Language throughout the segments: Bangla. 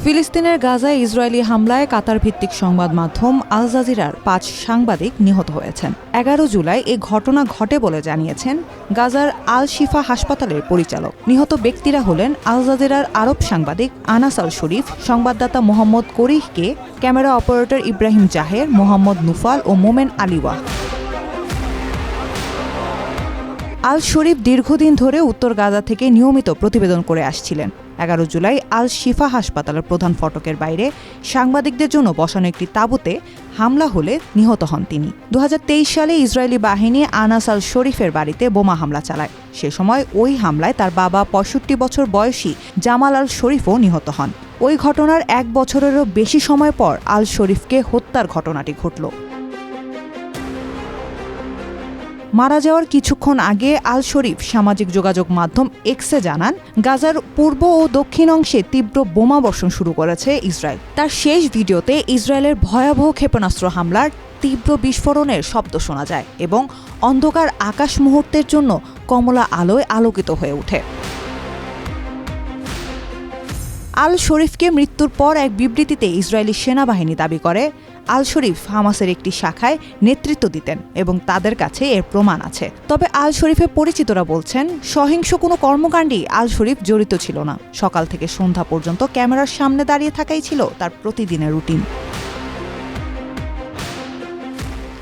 ফিলিস্তিনের গাজায় ইসরায়েলি হামলায় কাতার ভিত্তিক সংবাদ মাধ্যম আল জাজিরার ৫ সাংবাদিক নিহত হয়েছেন। ১১ জুলাই এ ঘটনা ঘটে বলে জানিয়েছেন গাজার আল শিফা হাসপাতালের পরিচালক। নিহত ব্যক্তিরা হলেন আল জাজিরার আরব সাংবাদিক আনাস আল শরীফ, সংবাদদাতা মোহাম্মদ করিহকে, ক্যামেরা অপারেটর ইব্রাহিম জাহের, মোহাম্মদ নুফাল ও মোমেন আলিওয়া। আল শরীফ দীর্ঘদিন ধরে উত্তর গাজা থেকে নিয়মিত প্রতিবেদন করে আসছিলেন। ১১ জুলাই আল শিফা হাসপাতালের প্রধান ফটকের বাইরে সাংবাদিকদের জন্য বসানো একটি তাঁবুতে হামলা হলে নিহত হন তিনি। ২০২৩ সালে ইসরায়েলি বাহিনী আনাস আল শরীফের বাড়িতে বোমা হামলা চালায়। সে সময় ওই হামলায় তার বাবা ৬৫ বছর বয়সী জামাল আল শরীফও নিহত হন। ওই ঘটনার ১ বছরেরও বেশি সময় পর আল শরীফকে হত্যার ঘটনাটি ঘটল। মারা যাওয়ার কিছুক্ষণ আগে আল শরীফ সামাজিক যোগাযোগ মাধ্যম এক্সে জানান, গাজার পূর্ব ও দক্ষিণ অংশে তীব্র বোমাবর্ষণ শুরু করেছে ইসরায়েল। তার শেষ ভিডিওতে ইসরায়েলের ভয়াবহ ক্ষেপণাস্ত্র হামলার তীব্র বিস্ফোরণের শব্দ শোনা যায় এবং অন্ধকার আকাশ মুহূর্তের জন্য কমলা আলোয় আলোকিত হয়ে ওঠে। আল শরীফকে মৃত্যুর পর এক বিবৃতিতে ইসরায়েলি সেনাবাহিনী দাবি করে, আল শরীফ হামাসের একটি শাখায় নেতৃত্ব দিতেন এবং তাদের কাছে এর প্রমাণ আছে। তবে আল শরীফের পরিচিতরা বলছেন, সহিংস কোনো কর্মকাণ্ডেই আল শরীফ জড়িত ছিল না। সকাল থেকে সন্ধ্যা পর্যন্ত ক্যামেরার সামনে দাঁড়িয়ে থাকাই ছিল তার প্রতিদিনের রুটিন।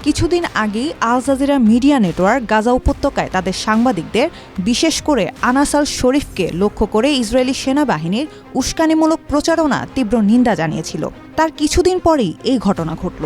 কিছুদিন আগেই Al Jazeera media network Gaza উপত্যকায় তাদের সাংবাদিকদের, বিশেষ করে আনাস আল শরীফকে লক্ষ্য করে ইসরায়েলি সেনাবাহিনীর উস্কানিমূলক প্রচারণা তীব্র নিন্দা জানিয়েছিল। তার কিছুদিন পরেই এই ঘটনা ঘটল।